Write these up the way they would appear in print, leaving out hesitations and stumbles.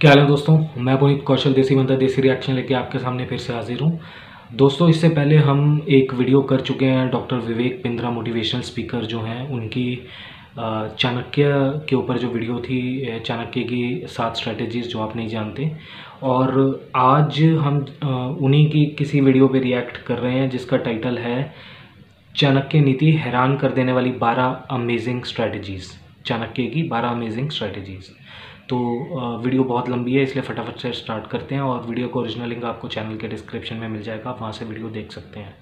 क्या हाल है दोस्तों। मैं पुनीत कौशल देसी बंदा देसी रिएक्शन लेके आपके सामने फिर से हाजिर हूँ। दोस्तों, इससे पहले हम एक वीडियो कर चुके हैं doctor Vivek Bindra motivational speaker जो हैं उनकी चाणक्य के ऊपर जो वीडियो थी, चाणक्य की 7 स्ट्रेटजीज़ जो आप नहीं जानते। और आज हम उन्हीं की किसी वीडियो पे रिएक्ट कर रहे हैं जिसका टाइटल है चाणक्य नीति हैरान कर देने वाली 12 अमेजिंग स्ट्रेटजीज़। चाणक्य की 12 अमेजिंग स्ट्रेटजीज़। तो वीडियो बहुत लंबी है, इसलिए फटाफट से स्टार्ट करते हैं। और वीडियो का ओरिजिनल लिंक आपको चैनल के डिस्क्रिप्शन में मिल जाएगा, आप वहाँ से वीडियो देख सकते हैं।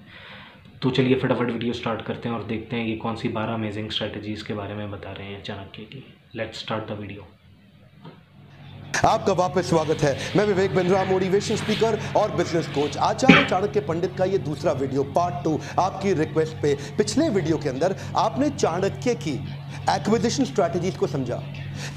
तो चलिए फटाफट वीडियो स्टार्ट करते हैं और देखते हैं ये कौन सी 12 अमेजिंग स्ट्रेटजीज़ के बारे में बता रहे हैं चाणक्य की। Let's start the video. आपका वापस स्वागत है। मैं विवेक बिंद्रा, मोटिवेशन स्पीकर और बिजनेस कोच, आचार्य चाणक्य पंडित का ये दूसरा वीडियो पार्ट 2 आपकी रिक्वेस्ट पे। पिछले वीडियो के अंदर आपने चाणक्य की एक्विजिशन स्ट्रैटेजीज को समझा,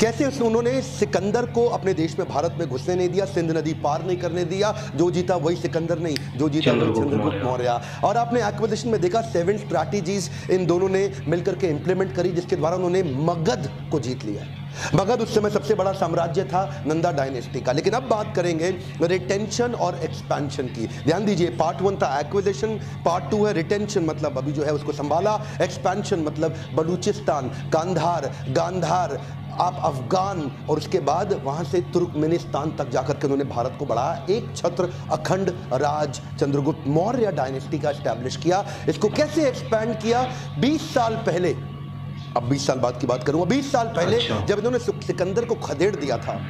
कैसे उन्होंने सिकंदर को अपने देश में, भारत में घुसने नहीं दिया, सिंध नदी पार नहीं करने दिया। जो जीता वही सिकंदर नहीं, जो जीता वही चंद्रगुप्त मौर्य। और आपने एक्विजिशन में देखा 7 स्ट्रैटेजीज इन दोनों ने मिलकर के इंप्लीमेंट करी, जिसके द्वारा उन्होंने मगध को जीत लिया। मगध उस समय सबसे बड़ा साम्राज्य था नंदा डायनेस्टी का। लेकिन अब बात करेंगे रिटेंशन और एक्सपेंशन की। ध्यान दीजिए, पार्ट 1 था एक्विजिशन, पार्ट 2 है रिटेंशन, मतलब अभी जो है उसको संभाला। एक्सपेंशन मतलब बलूचिस्तान, कांधार, गांधार, आप अफगान, और उसके बाद वहां से तुर्कमेनिस्तान तक जाकर के उन्होंने भारत को बढ़ाया। एक छत्र अखंड राज चंद्रगुप्त मौर्य डायनेस्टी का एस्टैब्लिश किया। इसको कैसे एक्सपैंड किया? 20 साल पहले, अब 20 साल बाद की बात करूंगा, 20 साल पहले जब इन्होंने सिकंदर को खदेड़ दिया था।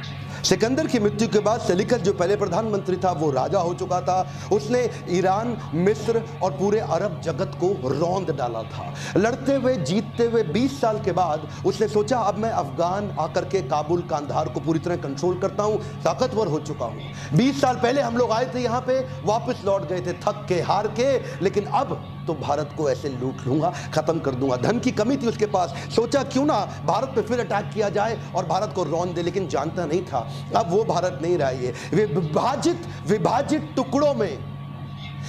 सिकंदर की मृत्यु के बाद सेलिकस जो पहले प्रधानमंत्री था वो राजा हो चुका था। उसने ईरान, मिस्र और पूरे अरब जगत को रौंद डाला था। लड़ते हुए, जीतते हुए 20 साल के बाद उसने सोचा अब मैं अफगान आकर के काबुल, कांधार को पूरी तरह कंट्रोल करता हूं, ताकतवर हो चुका हूं। 20 साल पहले हम लोग आए थे यहां पे, वापस लौट गए थे थक के, हार के, लेकिन अब तो भारत को ऐसे लूट लूंगा, खत्म कर दूंगा। धन की कमी थी उसके पास, सोचा क्यों ना भारत पे फिर अटैक किया जाए और भारत को रौंद दे, लेकिन जानता नहीं था अब वो भारत नहीं रहा। ये विभाजित टुकड़ों में,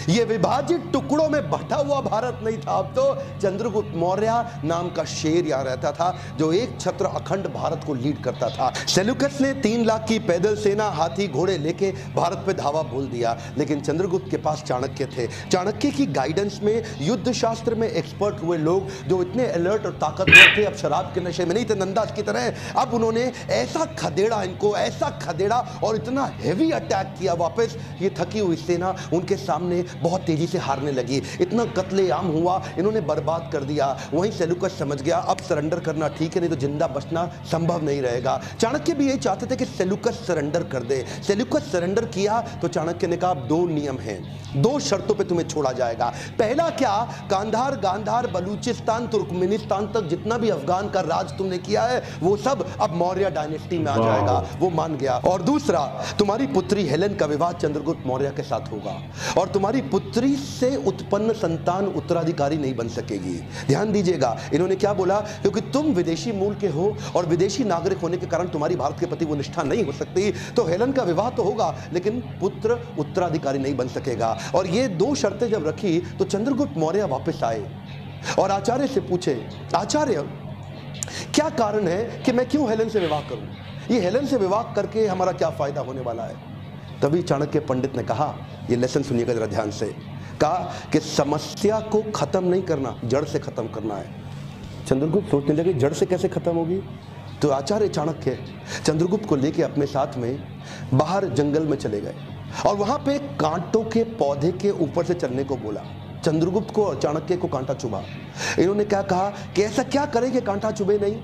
ये विभाजित टुकड़ों में बटा हुआ भारत नहीं था। अब तो चंद्रगुप्त मौर्य नाम का शेर यहां रहता था, जो एक छत्र अखंड भारत को लीड करता था। सेल्यूकस ने 3 लाख की पैदल सेना, हाथी घोड़े लेके भारत पे धावा बोल दिया, लेकिन चंद्रगुप्त के पास चाणक्य थे। चाणक्य की गाइडेंस में युद्ध शास्त्र में एक्सपर्ट हुए लोग जो इतने अलर्ट और ताकतवर थे, अब शराब के नशे में नहीं थे नंदास की तरह। अब उन्होंने ऐसा खदेड़ा इनको, ऐसा खदेड़ा और इतना हेवी अटैक किया वापस, ये थकी हुई सेना उनके सामने बहुत तेजी से हारने लगी। इतना कत्लेआम हुआ, इन्होंने बर्बाद कर दिया। वहीं सेल्यूकस समझ गया अब सरेंडर करना ठीक है, नहीं तो जिंदा बचना संभव नहीं रहेगा। चाणक्य भी यही चाहते थे कि सेल्यूकस सरेंडर कर दे। सेल्यूकस सरेंडर किया तो चाणक्य ने कहा 2 नियम हैं, 2 शर्तों पे तुम्हें छोड़ा जाएगा। पहला क्या? कांधार, गांधार, बलूचिस्तान, तुर्कमेनिस्तान तक जितना भी अफगान का राज तुमने किया है वो सब अब मौर्य डायनेस्टी में आ जाएगा। वो मान गया। और दूसरा, तुम्हारी पुत्री हेलेन का विवाह चंद्रगुप्त मौर्य के साथ होगा और तुम्हारी पुत्री से उत्पन्न संतान उत्तराधिकारी नहीं बन सकेगी। ध्यान दीजिएगा, इन्होंने क्या बोला? क्योंकि तुम विदेशी मूल के हो और विदेशी नागरिक होने के कारण तुम्हारी भारत के प्रति वो निष्ठा नहीं हो सकती, तो हेलेन का विवाह तो होगा लेकिन पुत्र उत्तराधिकारी नहीं बन सकेगा। और ये 2 शर्तें जब रखी तो चंद्रगुप्त मौर्य वापस आए और आचार्य से पूछे, आचार्य क्या कारण है कि मैं क्यों हेलेन से विवाह करूं? ये हेलेन से विवाह करके हमारा क्या फायदा होने वाला है? तभी चाणक्य पंडित ने कहा, ये लेसन सुनिएगा जरा ध्यान से, कहा कि समस्या को खत्म नहीं करना, जड़ से खत्म करना है। चंद्रगुप्त सोचने लगे जड़ से कैसे खत्म होगी? तो आचार्य चाणक्य चंद्रगुप्त को लेके अपने साथ में बाहर जंगल में चले गए और वहां पे कांटों के पौधे के ऊपर से चलने को बोला। चंद्रगुप्त को और चाणक्य को कांटा चुभा। इन्होंने क्या कहा कि ऐसा क्या करें कि कांटा चुभे नहीं?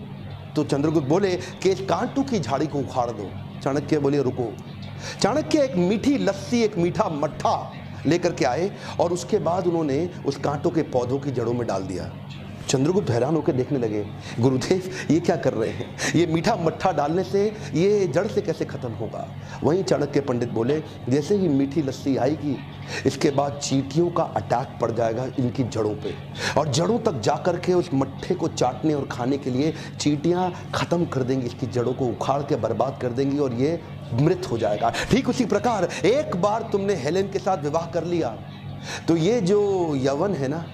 तो चंद्रगुप्त बोले कि इस कांटों की झाड़ी को उखाड़ दो। चाणक्य बोले रुको। चाणक्य एक मीठी लस्सी, एक मीठा मट्ठा लेकर के आए और उसके बाद उन्होंने उस कांटों के पौधों की जड़ों में डाल दिया। चंद्रगुप्त हैरान होकर देखने लगे, गुरुदेव ये क्या कर रहे हैं? ये मीठा मट्ठा डालने से ये जड़ से कैसे खत्म होगा? वहीं चाणक्य पंडित बोले, जैसे ही मीठी लस्सी आएगी इसके बाद चींटियों का अटैक पड़ जाएगा इनकी जड़ों पे, और जड़ों तक जाकर के उस मट्ठे को चाटने और खाने के लिए चींटियां खत्म कर देंगी, इसकी जड़ों को उखाड़ के बर्बाद कर देंगी और ये मृत हो जाएगा। ठीक उसी प्रकार एक बार तुमने हेलेन के साथ विवाह कर लिया तो ये जो यवन है ना,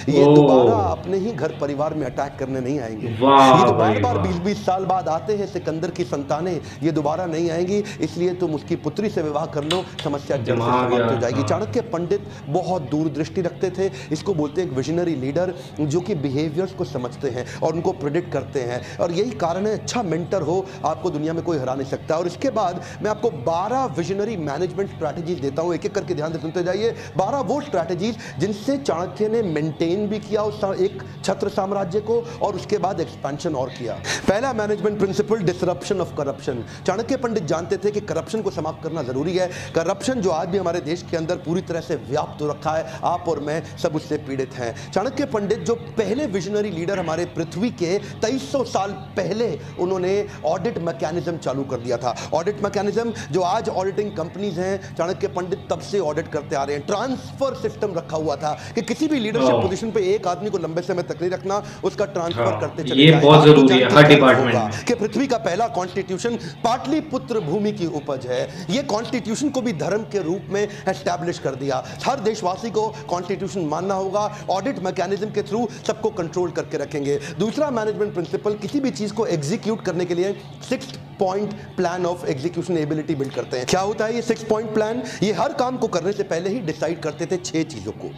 ये दोबारा अपने ही घर परिवार में अटैक करने नहीं आएंगे। ये जो बार बार 20-20 साल बाद आते हैं सिकंदर की संतानें, ये दोबारा नहीं आएंगी। इसलिए तुम उसकी पुत्री से विवाह कर लो, समस्या जल्द से समाप्त हो जाएगी। चाणक्य पंडित बहुत दूरदृष्टि रखते थे। इसको बोलते हैं एक विजनरी लीडर, जो कि बिहेवियर्स को समझते हैं और उनको प्रेडिक्ट करते हैं। और यही कारण है, अच्छा मेंटर हो आपको दुनिया में कोई हरा नहीं सकता। और इसके बाद मैं आपको 12 विजनरी मैनेजमेंट स्ट्रैटेजीज देता हूं, एक एक करके ध्यान से सुनते जाइए। 12 वो स्ट्रैटेजीज जिनसे चाणक्य ने मेंटेन भी किया उस एक छत्र साम्राज्य को, और उसके बाद एक्सपेंशन और किया। पहला management principle, disruption of corruption. Chanakya Pandit जानते थे कि करप्शन को समाप्त करना जरूरी है। करप्शन जो आज भी हमारे देश के अंदर पूरी तरह से व्याप्त हो रखा है, आप और मैं सब उससे पीड़ित हैं। चाणक्य पंडित जो पहले विजनरी लीडर हमारे पृथ्वी के 2300 साल पहले, उन्होंने ऑडिट मैकेनिज्म चालू कर दिया था। ऑडिट मैकेनिज्म जो आज ऑडिटिंग कंपनीज हैं, चाणक्य पंडित तब से ऑडिट करते आ रहे हैं। ट्रांसफर सिस्टम रखा हुआ था कि किसी भी लीडरशिप पोजीशन पे एक आदमी को लंबे समय तक नहीं रखना, उसका ट्रांसफर करते चले जाएं। ये बहुत जरूरी है हर डिपार्टमेंट कि पृथ्वी का पहला कॉन्स्टिट्यूशन पाटलिपुत्र भूमि की उपज है। ये कॉन्स्टिट्यूशन को भी धर्म के रूप में एस्टैब्लिश कर दिया। हर देशवासी को कॉन्स्टिट्यूशन मानना होगा। ऑडिट मैकेनिज्म के थ्रू सबको कंट्रोल करके रखेंगे। दूसरा मैनेजमेंट प्रिंसिपल, किसी भी चीज को एग्जीक्यूट करने के लिए 6 point plan of execution ability build करते हैं। क्या होता है ये 6 पॉइंट प्लान? ये हर काम को करने से पहले ही डिसाइड करते थे 6 चीजों को,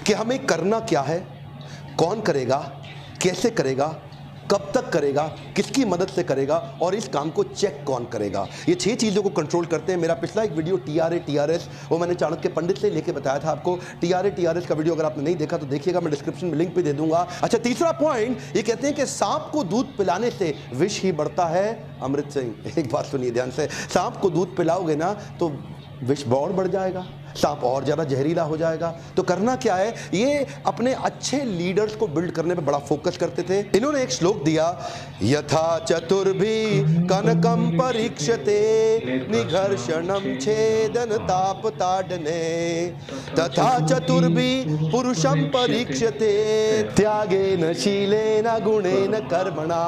कि हमें करना क्या है, कौन करेगा, कैसे करेगा, कब तक करेगा, किसकी मदद से करेगा, और इस काम को चेक कौन करेगा। ये 6 चीज़ों को कंट्रोल करते हैं। मेरा पिछला एक वीडियो TRA TRS, वो मैंने चाणक्य पंडित से लेके बताया था आपको। TRA TRS का वीडियो अगर आपने नहीं देखा तो देखिएगा, मैं डिस्क्रिप्शन में लिंक पे दे दूंगा। अच्छा, तीसरा पॉइंट, ये कहते हैं कि सांप को दूध पिलाने से विष ही बढ़ता है। अमृत सिंह, एक बात सुनिए ध्यान से, सांप को दूध पिलाओगे ना तो विष और बढ़ जाएगा, सांप और ज्यादा जहरीला हो जाएगा। तो करना क्या है, ये अपने अच्छे लीडर्स को बिल्ड करने पे बड़ा फोकस करते थे। इन्होंने एक श्लोक दिया, यथा चतुर्भि कनकम परीक्षते निघर्षणम छेदन ताप ताडने तथा चतुर्भि पुरुषम परीक्षते त्यागेन शीलेन गुणेन कर्मणा।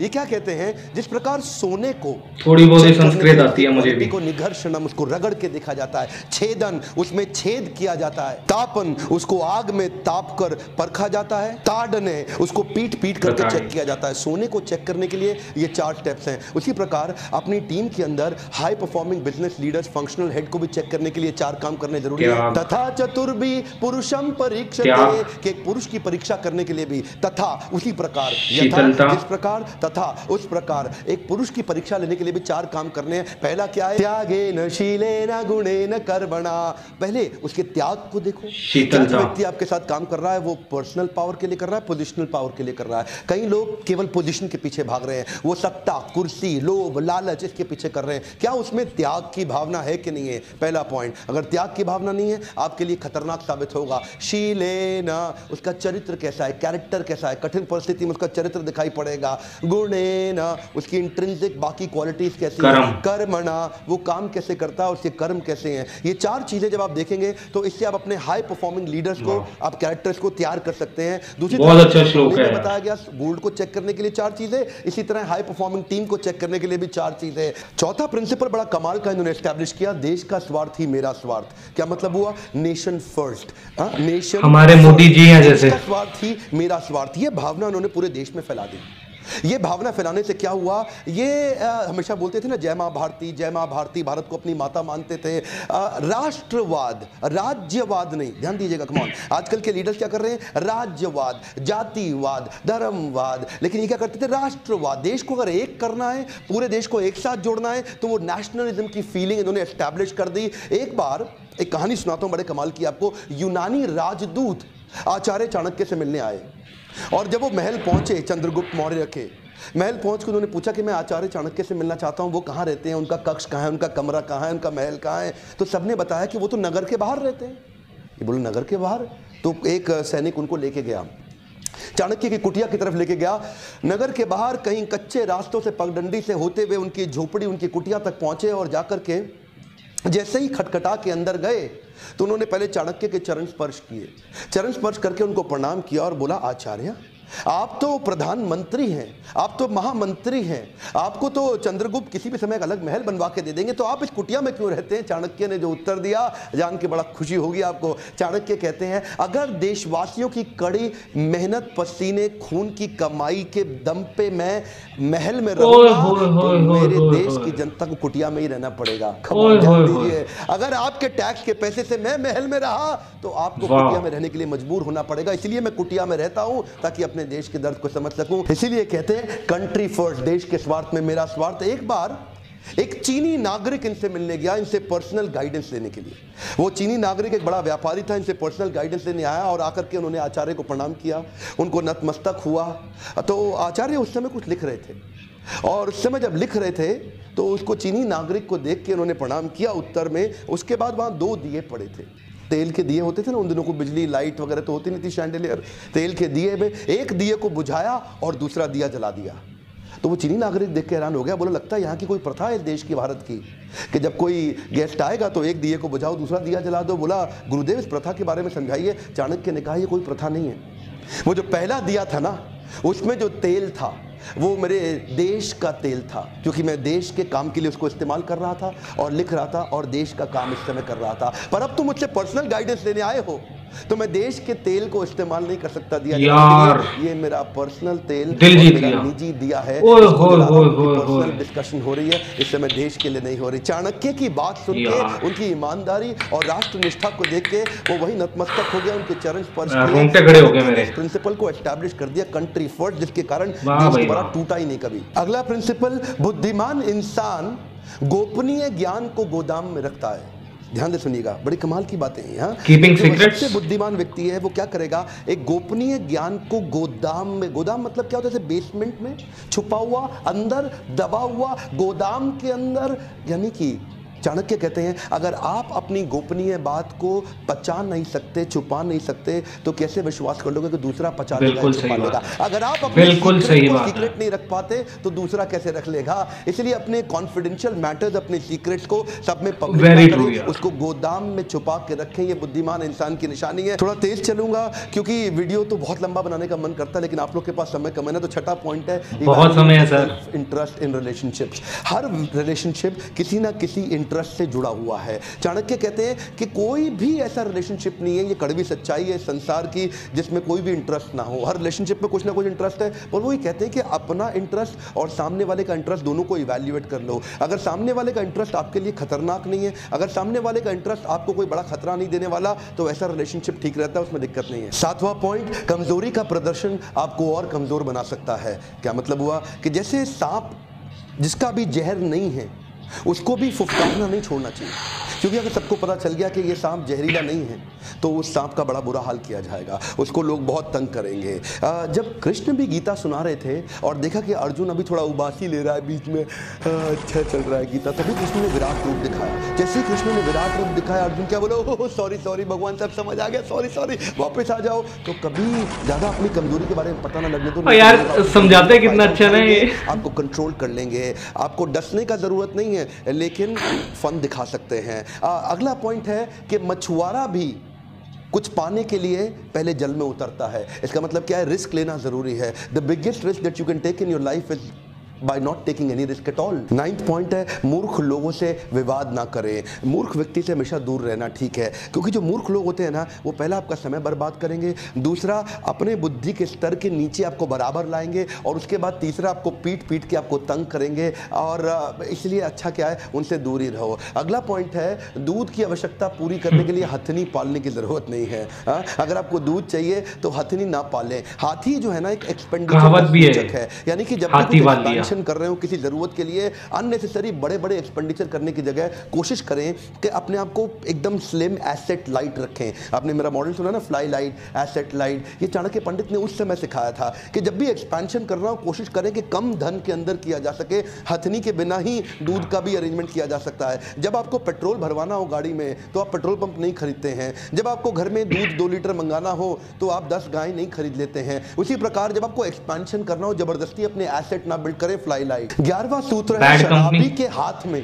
ये क्या कहते हैं, जिस प्रकार सोने को, थोड़ी बहुत संस्कृत आती है मुझे भी, को निघर्षणम, उसको रगड़ के देखा जाता है, छेदन, उसमें छेद किया जाता है, तापन, उसको आग में ताप कर परखा जाता है, ताड़ने, उसको पीट पीट करके चेक किया जाता है। सोने को चेक करने के लिए ये 4 स्टेप्स हैं। उसी प्रकार अपनी टीम के अंदर high performing business leaders, functional head को भी चेक करने के लिए 4 काम करने जरूरी है। तथा चतुर्भि पुरुषम परीक्षते, कि एक पुरुष की परीक्षा करने के लिए भी, तथा उसी प्रकार, यथा जिस प्रकार, तथा उस प्रकार, एक पुरुष की परीक्षा लेने के लिए भी 4 काम करने हैं। पहला क्या है, त्यागेन शीलेन गुणेन कर्मणा। पहले उसके त्याग को देखो। जो व्यक्ति आपके साथ काम कर रहा है वो पर्सनल पावर के लिए कर रहा है, पोजिशनल पावर के लिए कर रहा है। कई लोग केवल पोजीशन के पीछे भाग रहे हैं, वो सत्ता, कुर्सी, लोभ, लालच, इसके पीछे कर रहे हैं। क्या उसमें त्याग की भावना है कि नहीं है? पहला पॉइंट। अगर त्याग की भावना नहीं है, आपके लिए खतरनाक साबित होगा। शीलेन, उसका चरित्र कैसा है, कैरेक्टर कैसा है, कठिन परिस्थिति में उसका चरित्र दिखाई पड़ेगा। गुणेन, उसकी इंट्रिंसिक बाकी क्वालिटीज कैसी है। कर्मणा, वो काम कैसे करता है, उसके कर्म कैसे हैं। ये 4 चीजें जब आप देखेंगे तो इससे आप अपने हाई परफॉर्मिंग लीडर्स को, आप कैरेक्टर्स को तैयार कर सकते हैं। दूसरी तरफ अच्छा श्लोक है, बताया गया गोल्ड को चेक करने के लिए 4 चीजें, इसी तरह हाई परफॉर्मिंग टीम को चेक करने के लिए भी 4 चीजें। चौथा प्रिंसिपल बड़ा कमाल का इन्होंने एस्टैब्लिश किया, देश का स्वार्थ ही मेरा स्वार्थ। क्या मतलब हुआ? नेशन फर्स्ट, नेशन, हमारे मोदी जी हैं जैसे, स्वार्थ ही मेरा स्वार्थ, ये भावना उन्होंने पूरे देश में फैला दी। ये भावना फैलाने से क्या हुआ, ये हमेशा बोलते थे ना, जय मां भारती, जय मां भारती, भारत को अपनी माता मानते थे। राष्ट्रवाद, राज्यवाद नहीं, ध्यान दीजिएगा, कम ऑन। आजकल के लीडर्स क्या कर रहे हैं, राज्यवाद, जातिवाद, धर्मवाद, लेकिन ये क्या करते थे, राष्ट्रवाद। देश को अगर एक करना है, पूरे देश को एक साथ जोड़ना है, तो वो नेशनलिज्म की फीलिंग इन्होंने एस्टैब्लिश कर दी। एक बार एक कहानी सुनाता हूं बड़े कमाल की आपको। यूनानी राजदूत आचार्य चाणक्य से मिलने आए, और जब वो महल पहुंचे, चंद्रगुप्त मौर्य के महल पहुंच के उन्होंने पूछा कि मैं आचार्य चाणक्य से मिलना चाहता हूं, वो कहाँ रहते हैं, उनका कक्ष कहाँ है, उनका कमरा कहाँ है, उनका महल कहाँ है। तो सबने बताया कि वो तो नगर के बाहर रहते हैं। ये बोले नगर के बाहर? तो एक सैनिक उनको लेके गया, चाणक्य की कुटिया की तरफ लेके गया। नगर के बाहर कहीं कच्चे रास्तों से पगडंडी से होते हुए उनकी झोपड़ी, उनकी कुटिया तक पहुंचे, और जाकर के जैसे ही खटखटा के अंदर गए तो उन्होंने पहले चाणक्य के चरण स्पर्श किए। चरण स्पर्श करके उनको प्रणाम किया और बोला, आचार्य आप तो प्रधानमंत्री हैं, आप तो महामंत्री हैं, आपको तो चंद्रगुप्त किसी भी समय एक अलग महल बनवा के दे देंगे, तो आप इस कुटिया में क्यों रहते हैं? चाणक्य ने जो उत्तर दिया जान के बड़ा खुशी होगी आपको। चाणक्य कहते हैं, अगर देशवासियों की कड़ी मेहनत, पसीने, खून की कमाई के दम पे मैं महल में रहूंगा तो मेरे देश की जनता को कुटिया में ही रहना पड़ेगा। अगर आपके टैक्स के पैसे से मैं महल में रहा तो आपको कुटिया में रहने के लिए मजबूर होना पड़ेगा। इसलिए मैं कुटिया में रहता हूं ताकि अपने देश के दर्द को समझ सकूं। इसीलिए कहते हैं कंट्री फर्स्ट, देश के स्वार्थ में मेरा स्वार्थ। एक बार एक चीनी नागरिक इनसे मिलने गया, इनसे पर्सनल गाइडेंस लेने के लिए। वो चीनी नागरिक एक बड़ा व्यापारी था, इनसे पर्सनल गाइडेंस लेने आया और आकर के उन्होंने आचार्य को प्रणाम किया, उनको नतमस्तक हुआ। तो आचार्य उस समय कुछ लिख रहे थे और उस समय जब लिख रहे थे तो उसको चीनी नागरिक को देख के उन्होंने प्रणाम किया उत्तर में। उसके बाद वहाँ 2 दिए पड़े थे, तेल के दिए होते थे ना उन दिनों को, बिजली लाइट वगैरह तो होती नहीं थी, शैंडलियर, तेल के दिए में एक दिए को बुझाया और दूसरा दिया जला दिया। तो वो चीनी नागरिक देख के हैरान हो गया, बोला लगता है यहाँ की कोई प्रथा है इस देश की, भारत की, कि जब कोई गेस्ट आएगा तो एक दिए को बुझाओ दूसरा दिया जला दो। बोला गुरुदेव इस प्रथा के बारे में समझाइए। चाणक्य ने कहा ये कोई प्रथा नहीं है। वो जो पहला दिया था ना उसमें जो तेल था वो मेरे देश का तेल था, क्योंकि मैं देश के काम के लिए उसको इस्तेमाल कर रहा था और लिख रहा था और देश का काम इस समय कर रहा था। पर अब तुम मुझसे पर्सनल गाइडेंस लेने आए हो तो मैं देश के तेल को इस्तेमाल नहीं कर सकता। दिया यार, ये मेरा पर्सनल तेल, मेरा निजी दिया है। पर्सनल डिस्कशन हो रही है, इस समय देश के लिए नहीं हो रही। चाणक्य की बात सुन के, उनकी ईमानदारी और राष्ट्र निष्ठा को देख के वो वही नतमस्तक हो गया, उनके चरण स्पर्श किए, प्रिंसिपल को एस्टैब्लिश कर दिया कंट्री फर्स्ट, जिसके कारण देश बड़ा टूटा ही नहीं कभी। अगला प्रिंसिपल, बुद्धिमान इंसान गोपनीय ज्ञान को गोदाम में रखता है। ध्यान से सुनिएगा, बड़ी कमाल की बातें हैं यहाँ। Keeping secrets. सबसे बुद्धिमान व्यक्ति है वो क्या करेगा, एक गोपनीय ज्ञान को गोदाम में, गोदाम मतलब क्या होता है, बेसमेंट में छुपा हुआ, अंदर दबा हुआ, गोदाम के अंदर। यानी कि चाणक्य कहते हैं अगर आप अपनी गोपनीय बात को पचा नहीं सकते, छुपा नहीं सकते, तो कैसे विश्वास कर लोगे कि दूसरा पचा लेगा, छुपा लेगा। अगर आप अपने सीक्रेट नहीं रख पाते तो दूसरा कैसे रख लेगा। इसलिए अपने कॉन्फिडेंशियल मैटर्स, अपने सीक्रेट्स को सब में पब्लिक करें, उसको गोदाम में छुपा के रखें। ये बुद्धिमान इंसान की निशानी है। थोड़ा तेज चलूंगा क्योंकि वीडियो तो बहुत लंबा बनाने का मन करता है, लेकिन आप लोग के पास समय कम है ना। तो छठा पॉइंट है, बहुत समय है sir, interest in relationships. Her relationship किसी ना किसी इंटरेस्ट से जुड़ा हुआ है। चाणक्य कहते हैं कि कोई भी ऐसा रिलेशनशिप नहीं है, ये कड़वी सच्चाई है संसार की, जिसमें कोई भी इंटरेस्ट ना हो। हर रिलेशनशिप में कुछ ना कुछ इंटरेस्ट है। और वो ही कहते हैं कि अपना इंटरेस्ट और सामने वाले का इंटरेस्ट दोनों को इवैल्यूएट कर लो। अगर सामने वाले का इंटरेस्ट आपके लिए खतरनाक नहीं है, अगर सामने वाले का इंटरेस्ट आपको कोई बड़ा खतरा नहीं देने वाला, तो ऐसा रिलेशनशिप ठीक रहता है, उसमें दिक्कत नहीं है। 7वां पॉइंट, कमजोरी का प्रदर्शन आपको और कमजोर बना सकता है। क्या मतलब हुआ कि जैसे सांप जिसका भी जहर नहीं है उसको भी फुफकारना नहीं छोड़ना चाहिए, क्योंकि अगर सबको पता चल गया कि ये सांप जहरीला नहीं है तो उस सांप का बड़ा बुरा हाल किया जाएगा, उसको लोग बहुत तंग करेंगे। जब कृष्ण भी गीता सुना रहे थे और देखा कि अर्जुन अभी थोड़ा उबासी ले रहा है बीच में, अच्छा चल रहा है गीता, तभी कृष्ण ने विराट रूप दिखाया। जैसे ही कृष्ण ने विराट रूप दिखाया, अर्जुन क्या बोला, ओह सॉरी सॉरी भगवान, सब समझ आ गया, सॉरी सॉरी, वापस आ जाओ। तो कभी ज्यादा अपनी कमजोरी के बारे में पता ना लगने दो यार, समझाते कितना अच्छा नहीं, आपको कंट्रोल कर लेंगे, आपको डसने का जरूरत नहीं है, लेकिन फन दिखा सकते हैं। अगला पॉइंट है कि मछुआरा भी कुछ पाने के लिए पहले जल में उतरता है। इसका मतलब क्या है, रिस्क लेना जरूरी है। The biggest risk that you can take in your life is by not taking any risk at all। 9th point है, मूर्ख लोगों से विवाद ना करें। मूर्ख व्यक्ति से हमेशा दूर रहना ठीक है, क्योंकि जो मूर्ख लोग होते हैं ना, वो पहला आपका समय बर्बाद करेंगे, दूसरा अपने बुद्धि के स्तर के नीचे आपको बराबर लाएंगे, और उसके बाद तीसरा आपको पीट पीट के आपको तंग करेंगे। और इसलिए अच्छा क्या है, उनसे दूर ही रहो। अगला पॉइंट है, दूध की आवश्यकता पूरी करने के लिए हथनी पालने की जरूरत नहीं है। अगर आपको दूध चाहिए तो हथनी ना पालें। हाथी जो है ना एक एक्सपेंडिचर है, यानी कि जब कर रहे हो किसी जरूरत के लिए, अननेसेसरी बड़े बड़े एक्सपेंडिचर करने की जगह कोशिश करें कि अपने आप को एकदम स्लिम एसेट लाइट रखें। आपने मेरा मॉडल सुना ना, फ्लाई लाइट, एसेट लाइट, ये चाणक्य पंडित ने उस समय सिखाया था कि जब भी एक्सपेंशन करना हो कोशिश करें कि कम धन के अंदर किया जा सके। हथनी के बिना ही दूध का भी अरेंजमेंट किया जा सकता है। जब आपको पेट्रोल भरवाना हो गाड़ी में तो आप पेट्रोल पंप नहीं खरीदते हैं। जब आपको घर में दूध 2 लीटर मंगाना हो तो आप 10 गाय नहीं खरीद लेते हैं। उसी प्रकार जब आपको एक्सपेंशन करना हो, जबरदस्ती अपने एसेट ना बिल्ड करें, फ्लाई लाइट। 11वां सूत्र है, शराबी के हाथ में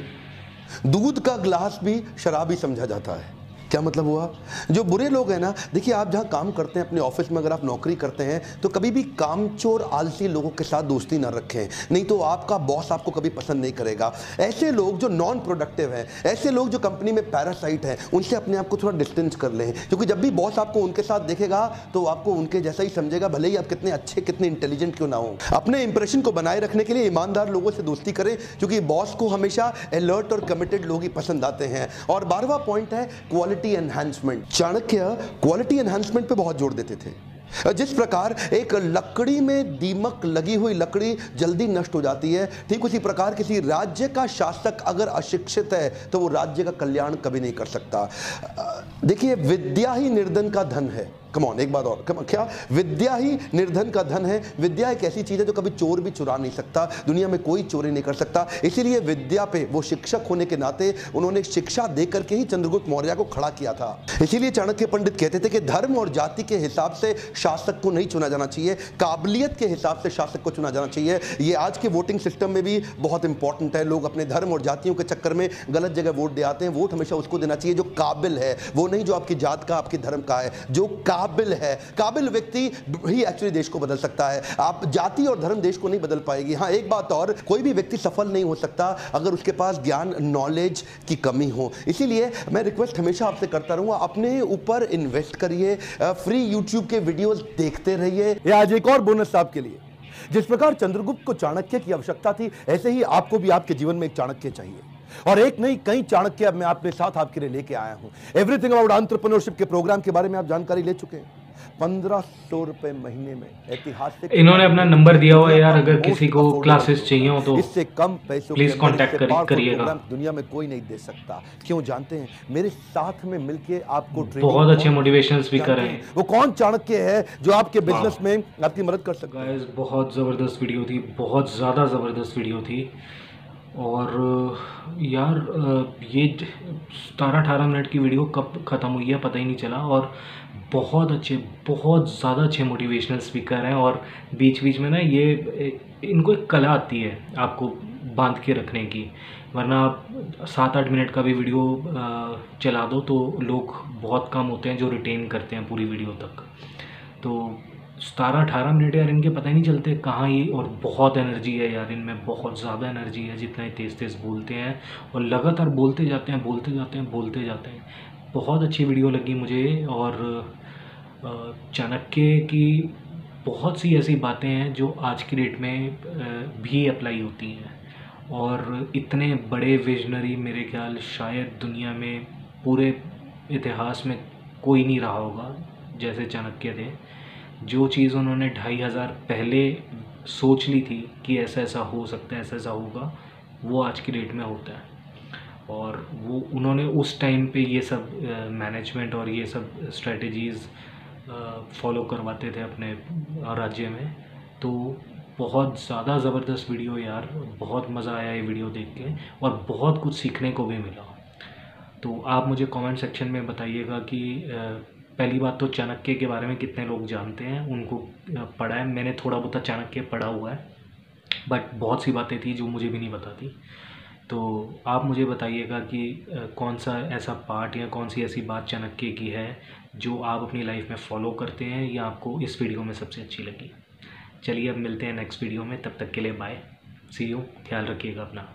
दूध का गिलास भी शराबी समझा जाता है। क्या मतलब हुआ? जो बुरे लोग हैं ना, देखिए आप जहाँ काम करते हैं अपने ऑफिस में, अगर आप नौकरी करते हैं तो कभी भी कामचोर आलसी लोगों के साथ दोस्ती ना रखें, नहीं तो आपका बॉस आपको कभी पसंद नहीं करेगा। ऐसे लोग जो नॉन प्रोडक्टिव हैं, ऐसे लोग जो कंपनी में पैरासाइट हैं, उनसे अपने आप को थोड़ा डिस्टेंस कर लें, क्योंकि जब भी बॉस आपको उनके साथ देखेगा तो आपको उनके जैसा ही समझेगा, भले ही आप कितने अच्छे कितने इंटेलिजेंट क्यों ना हो। अपने इंप्रेशन को बनाए रखने के लिए ईमानदार लोगों से दोस्ती करें, क्योंकि बॉस को हमेशा अलर्ट और कमिटेड लोग ही पसंद आते हैं। और 12वां पॉइंट है quality enhancement. Chanakya quality enhancement पे बहुत जोर देते थे। जिस प्रकार एक लकड़ी में दीमक लगी हुई लकड़ी जल्दी नष्ट हो जाती है, ठीक उसी प्रकार किसी राज्य का शासक अगर अशिक्षित है तो वो राज्य का कल्याण कभी नहीं कर सकता। देखिए, विद्या ही निर्धन का धन है। कमॉन, एक बात और, क्या? विद्या ही निर्धन का धन है। विद्या एक ऐसी चीज है जो कभी चोर भी चुरा नहीं सकता, दुनिया में कोई चोरी नहीं कर सकता। इसीलिए विद्या पे वो शिक्षक होने के नाते उन्होंने शिक्षा देकर के ही चंद्रगुप्त मौर्य को खड़ा किया था। इसीलिए चाणक्य पंडित कहते थे कि धर्म और जाति के हिसाब से शासक को नहीं चुना जाना चाहिए, काबिलियत के हिसाब से शासक को चुना जाना चाहिए। ये आज के वोटिंग सिस्टम में भी बहुत इंपॉर्टेंट है। लोग अपने धर्म और जातियों के चक्कर में गलत जगह वोट दे आते हैं। वोट हमेशा उसको देना चाहिए जो काबिल है, वो नहीं जो आपकी जात का आपके धर्म का है। जो काबिल है, काबिल व्यक्ति ही एक्चुअली देश को बदल सकता है। आप जाति और धर्म देश को नहीं बदल पाएगी। हाँ, एक बात और, कोई भी व्यक्ति सफल नहीं हो सकता अगर उसके पास ज्ञान नॉलेज की कमी हो। इसीलिए मैं रिक्वेस्ट हमेशा आपसे करता रहूंगा, अपने ऊपर इन्वेस्ट करिए, फ्री यूट्यूब के वीडियोस देखते रहिए। ये आज एक और बोनस आपके लिए। जिस प्रकार चंद्रगुप्त को चाणक्य की आवश्यकता थी, ऐसे ही आपको भी आपके जीवन में एक चाणक्य चाहिए। और एक नहीं, कई चाणक्य अब मैं अपने साथ आपके लिए लेके आया हूं। एवरीथिंग अबाउट एंटरप्रेन्योरशिप के प्रोग्राम के बारे में आप जानकारी ले चुके हैं। 1500 रुपए महीने में ऐतिहासिक। इन्होंने अपना नंबर दिया हुआ है यार, अगर किसी को क्लासेस चाहिए हो तो इससे कम पैसों प्लीज कांटेक्ट करिएगा। दुनिया में कोई नहीं दे सकता। क्यों जानते हैं? मेरे साथ में मिलके आपको बहुत अच्छे मोटिवेशनल स्पीकर हैं। वो कौन चाणक्य है जो आपके बिजनेस में आपकी मदद कर सकता है? गाइस, बहुत ज़बरदस्त वीडियो थी, बहुत ज़्यादा ज़बरदस्त वीडियो थी। और यार, ये 17-18 मिनट की वीडियो कब ख़त्म हुई है पता ही नहीं चला। और बहुत अच्छे, बहुत ज़्यादा अच्छे मोटिवेशनल स्पीकर हैं। और बीच बीच में ना ये इनको एक कला आती है आपको बांध के रखने की, वरना आप 7-8 मिनट का भी वीडियो चला दो तो लोग बहुत कम होते हैं जो रिटेन करते हैं पूरी वीडियो तक। तो 17-18 मिनट यार, इनके पता ही नहीं चलते कहाँ ही। और बहुत एनर्जी है यार इनमें, बहुत ज़्यादा एनर्जी है। जितना ही तेज़ तेज़ बोलते हैं और लगातार बोलते जाते हैं, बोलते जाते हैं, बोलते जाते हैं। बहुत अच्छी वीडियो लगी मुझे। और चाणक्य की बहुत सी ऐसी बातें हैं जो आज की डेट में भी अप्लाई होती हैं। और इतने बड़े विजनरी मेरे ख्याल शायद दुनिया में पूरे इतिहास में कोई नहीं रहा होगा जैसे चाणक्य थे। जो चीज़ उन्होंने 2500 पहले सोच ली थी कि ऐसा ऐसा हो सकता है, ऐसा ऐसा होगा, वो आज की डेट में होता है। और वो उन्होंने उस टाइम पे ये सब मैनेजमेंट और ये सब स्ट्रेटजीज़ फॉलो करवाते थे अपने राज्य में। तो बहुत ज़्यादा ज़बरदस्त वीडियो यार, बहुत मज़ा आया ये वीडियो देख के और बहुत कुछ सीखने को भी मिला। तो आप मुझे कमेंट सेक्शन में बताइएगा कि पहली बात तो चाणक्य के बारे में कितने लोग जानते हैं, उनको पढ़ा है। मैंने थोड़ा बहुत चाणक्य पढ़ा हुआ है, बट बहुत सी बातें थी जो मुझे भी नहीं पता थी। तो आप मुझे बताइएगा कि कौन सा ऐसा पार्ट या कौन सी ऐसी बात चाणक्य की है जो आप अपनी लाइफ में फॉलो करते हैं या आपको इस वीडियो में सबसे अच्छी लगी। चलिए अब मिलते हैं नेक्स्ट वीडियो में, तब तक के लिए बाय, सी यू, ख्याल रखिएगा अपना।